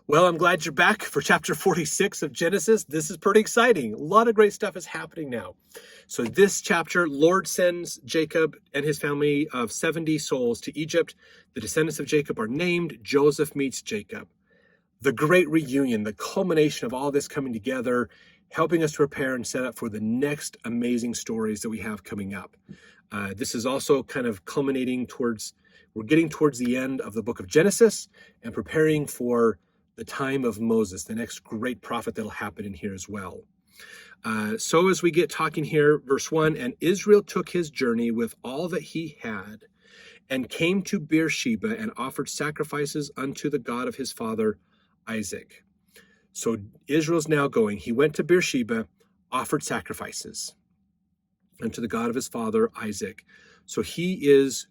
Well, I'm glad you're back for chapter 46 of Genesis. This is pretty exciting. A lot of great stuff is happening now. So this chapter, Lord sends Jacob and his family of 70 souls to Egypt. The descendants of Jacob are named. Joseph meets Jacob. The great reunion, the culmination of all this coming together, helping us to prepare and set up for the next amazing stories that we have coming up. This is also kind of culminating we're getting towards the end of the book of Genesis and preparing for the time of Moses, the next great prophet that'll happen in here as well. So as we get talking here, verse 1, and Israel took his journey with all that he had and came to Beersheba and offered sacrifices unto the God of his father Isaac. So Israel's now going. He went to Beersheba, offered sacrifices unto the God of his father Isaac. So he is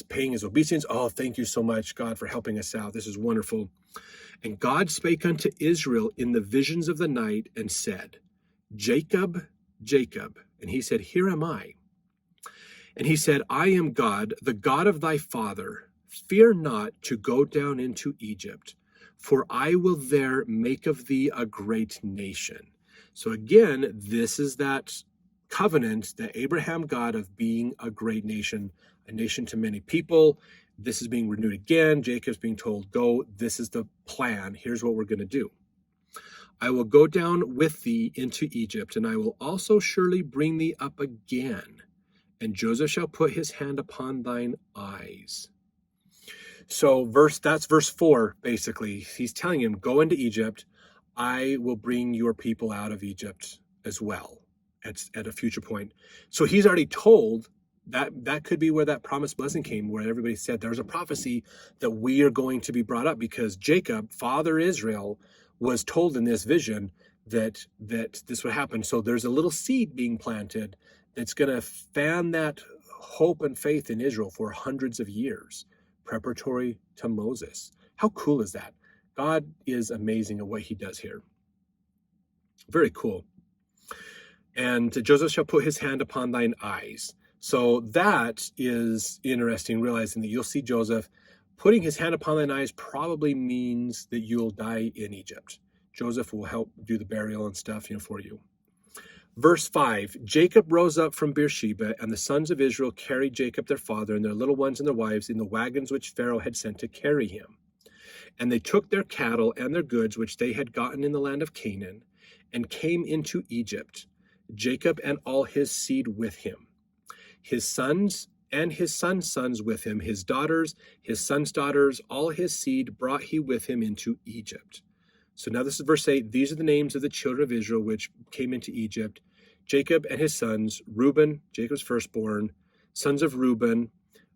paying his obeisance. Oh, thank you so much, God, for helping us out. This is wonderful. And God spake unto Israel in the visions of the night and said, Jacob, Jacob. And he said, Here am I. And he said, I am God, the God of thy father. Fear not to go down into Egypt, for I will there make of thee a great nation. So again, this is that covenant that Abraham got of being a great nation, a nation to many people. This is being renewed again. Jacob's being told, go, this is the plan. Here's what we're going to do. I will go down with thee into Egypt, and I will also surely bring thee up again. And Joseph shall put his hand upon thine eyes. So that's verse 4, basically. He's telling him, go into Egypt. I will bring your people out of Egypt as well at a future point. So he's already told that could be where that promised blessing came, where everybody said there's a prophecy that we are going to be brought up, because Jacob, father Israel, was told in this vision that this would happen. So there's a little seed being planted that's going to fan that hope and faith in Israel for hundreds of years, preparatory to Moses. How cool is that? God is amazing at what he does here. Very cool. And Joseph shall put his hand upon thine eyes. So that is interesting, realizing that you'll see Joseph putting his hand upon thine eyes probably means that you'll die in Egypt. Joseph will help do the burial and stuff, for you. Verse 5, Jacob rose up from Beersheba, and the sons of Israel carried Jacob their father and their little ones and their wives in the wagons which Pharaoh had sent to carry him. And they took their cattle and their goods which they had gotten in the land of Canaan, and came into Egypt, Jacob and all his seed with him. His sons and his sons' sons with him, his daughters, his sons' daughters, all his seed brought he with him into Egypt. So now this is verse 8. These are the names of the children of Israel which came into Egypt. Jacob and his sons, Reuben, Jacob's firstborn, sons of Reuben,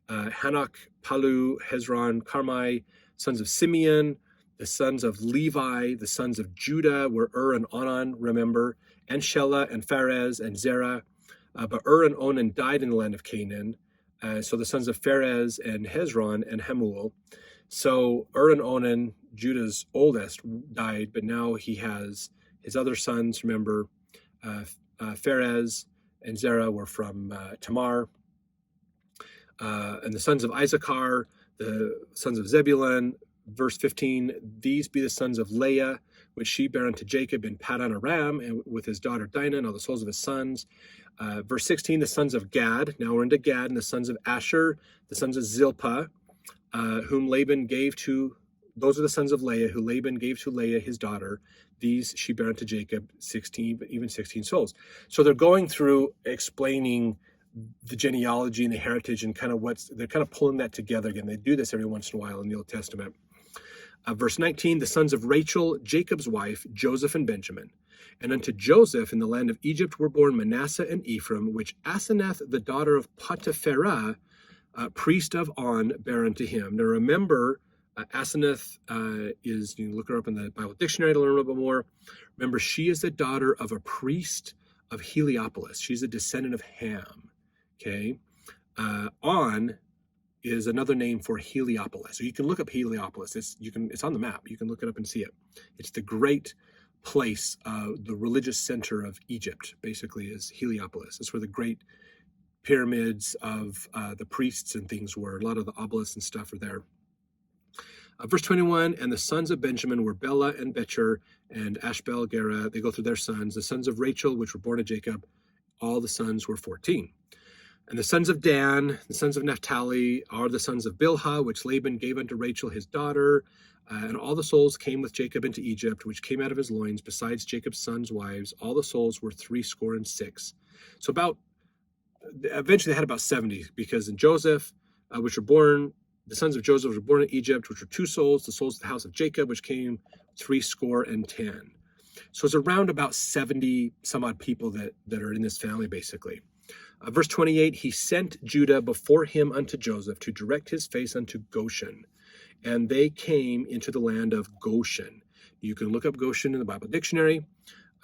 Hanok, Palu, Hezron, Carmi, sons of Simeon, the sons of Levi, the sons of Judah were and Onan, remember, and Shelah and Pharez and Zerah. But and Onan died in the land of Canaan. So the sons of Pharez and Hezron and Hamuel. So and Onan, Judah's oldest, died, but now he has his other sons, remember, Pharez and Zerah were from Tamar. And the sons of Issachar, the sons of Zebulun, verse 15, these be the sons of Leah, which she bare unto Jacob in Paddan Aram, and with his daughter Dinah, and all the souls of his sons. Verse 16, the sons of Gad, now we're into Gad, and the sons of Asher, the sons of Zilpah, whom Laban gave to, those are the sons of Leah, who Laban gave to Leah his daughter. These she bare unto Jacob, 16 souls. So they're going through explaining the genealogy and the heritage and they're kind of pulling that together again. They do this every once in a while in the Old Testament. Verse 19, the sons of Rachel, Jacob's wife, Joseph and Benjamin. And unto Joseph in the land of Egypt were born Manasseh and Ephraim, which Asenath, the daughter of Potipharah, priest of On, bare unto him. Now remember, Asenath is, you can look her up in the Bible dictionary to learn a little bit more. Remember, she is the daughter of a priest of Heliopolis. She's a descendant of Ham. Okay. On is another name for Heliopolis. So you can look up Heliopolis. It's on the map. You can look it up and see it. It's the great place, the religious center of Egypt, basically, is Heliopolis. It's where the great pyramids of the priests and things were. A lot of the obelisks and stuff are there. Verse 21, and the sons of Benjamin were Bela and Becher and Ashbel, Gera. They go through their sons. The sons of Rachel, which were born to Jacob, all the sons were 14. And the sons of Dan, the sons of Naphtali, are the sons of Bilhah, which Laban gave unto Rachel his daughter. And all the souls came with Jacob into Egypt, which came out of his loins, besides Jacob's sons' wives. All the souls were 66. So eventually they had about 70, because in Joseph, the sons of Joseph were born in Egypt, which were 2 souls, the souls of the house of Jacob, which came 10. So it's around about 70 some odd people that are in this family, basically. Verse 28, he sent Judah before him unto Joseph to direct his face unto Goshen. And they came into the land of Goshen. You can look up Goshen in the Bible dictionary.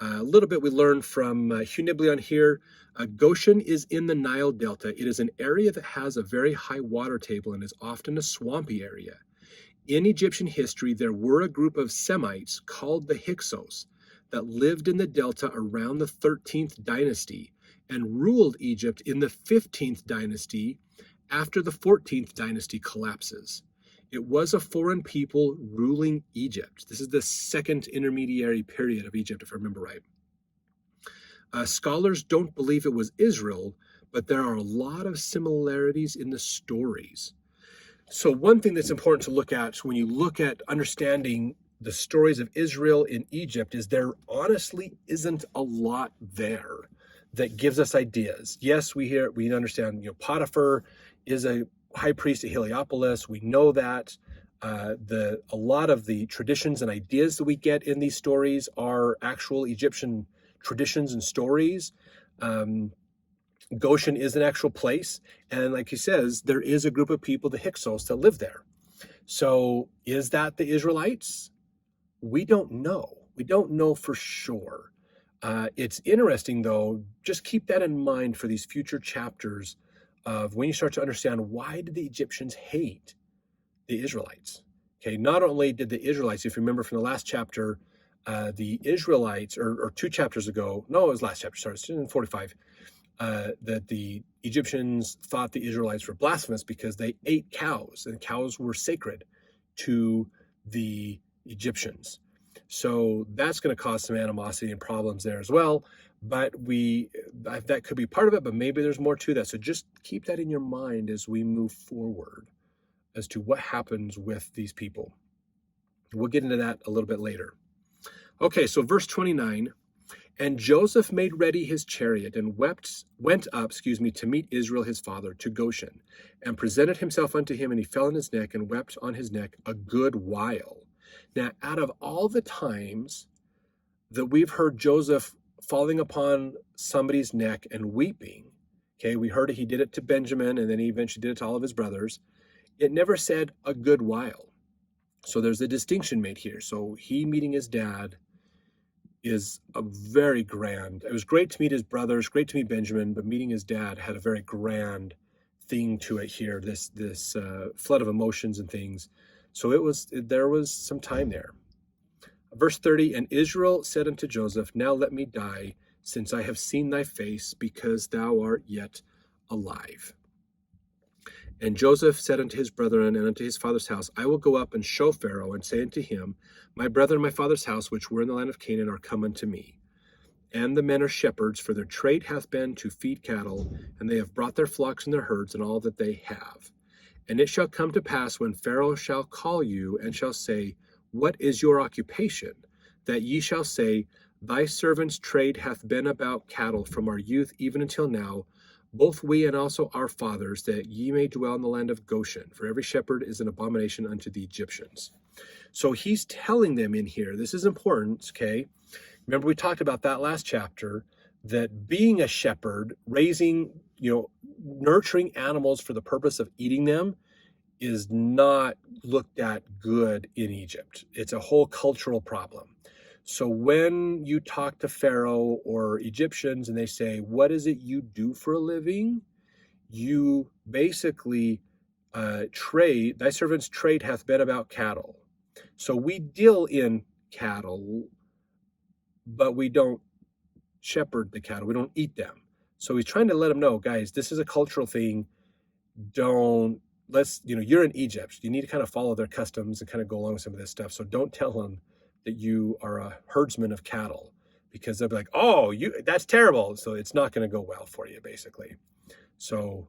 A little bit we learned from Hugh Nibley on here. Goshen is in the Nile Delta. It is an area that has a very high water table and is often a swampy area. In Egyptian history, there were a group of Semites called the Hyksos that lived in the delta around the 13th dynasty and ruled Egypt in the 15th dynasty after the 14th dynasty collapses. It was a foreign people ruling Egypt. This is the second intermediary period of Egypt, if I remember right. Scholars don't believe it was Israel, but there are a lot of similarities in the stories. So one thing that's important to look at when you look at understanding the stories of Israel in Egypt is there honestly isn't a lot there that gives us ideas. Yes, we understand, Potiphar is a high priest at Heliopolis. We know that. A lot of the traditions and ideas that we get in these stories are actual Egyptian traditions and stories. Goshen is an actual place. And like he says, there is a group of people, the Hyksos, that live there. So is that the Israelites? We don't know. We don't know for sure. It's interesting, though, just keep that in mind for these future chapters of when you start to understand, why did the Egyptians hate the Israelites? Okay, not only did the Israelites, if you remember from the last chapter, the Israelites, or 2 chapters ago, no, it was last chapter, sorry, it's in 45, that the Egyptians thought the Israelites were blasphemous because they ate cows, and cows were sacred to the Egyptians. So that's going to cause some animosity and problems there as well. But that could be part of it, but maybe there's more to that. So just keep that in your mind as we move forward as to what happens with these people. We'll get into that a little bit later. Okay, so verse 29, and Joseph made ready his chariot and went up to meet Israel his father to Goshen, and presented himself unto him, and he fell on his neck and wept on his neck a good while. Now, out of all the times that we've heard Joseph falling upon somebody's neck and weeping, okay, we heard he did it to Benjamin, and then he eventually did it to all of his brothers. It never said a good while. So there's a distinction made here. So he meeting his dad is a very grand. It was great to meet his brothers, great to meet Benjamin, but meeting his dad had a very grand thing to it here. This flood of emotions and things. So there was some time there. Verse 30, and Israel said unto Joseph, now let me die, since I have seen thy face, because thou art yet alive. And Joseph said unto his brethren and unto his father's house, I will go up and show Pharaoh, and say unto him, my brethren and my father's house, which were in the land of Canaan, are come unto me. And the men are shepherds, for their trade hath been to feed cattle, and they have brought their flocks and their herds, and all that they have. And it shall come to pass, when Pharaoh shall call you, and shall say, what is your occupation? That ye shall say, thy servant's trade hath been about cattle from our youth even until now, both we and also our fathers, that ye may dwell in the land of Goshen. For every shepherd is an abomination unto the Egyptians. So he's telling them in here, this is important, okay? Remember we talked about that last chapter, that being a shepherd, raising, nurturing animals for the purpose of eating them is not looked at good in Egypt. It's a whole cultural problem. So when you talk to Pharaoh or Egyptians and they say, what is it you do for a living? You basically trade, thy servant's trade hath been about cattle. So we deal in cattle, but we don't shepherd the cattle. We don't eat them. So he's trying to let them know, guys, this is a cultural thing. Don't you're in Egypt. You need to kind of follow their customs and kind of go along with some of this stuff. So don't tell them that you are a herdsman of cattle, because they'll be like, oh, that's terrible. So it's not going to go well for you, basically. So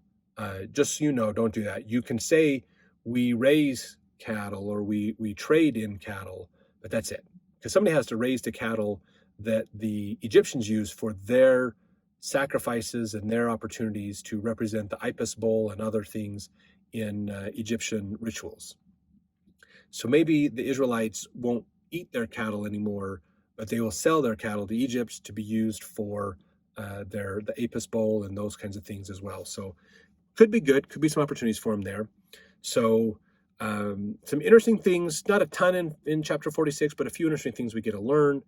just so you know, don't do that. You can say we raise cattle or we trade in cattle, but that's it. Because somebody has to raise the cattle that the Egyptians use for their sacrifices and their opportunities to represent the Apis bowl and other things in Egyptian rituals. So maybe the Israelites won't eat their cattle anymore, but they will sell their cattle to Egypt to be used for the Apis bowl and those kinds of things as well. So could be good, could be some opportunities for them there. So some interesting things, not a ton in chapter 46, but a few interesting things we get to learn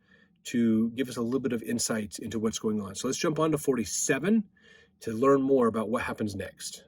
to give us a little bit of insight into what's going on. So let's jump on to 47 to learn more about what happens next.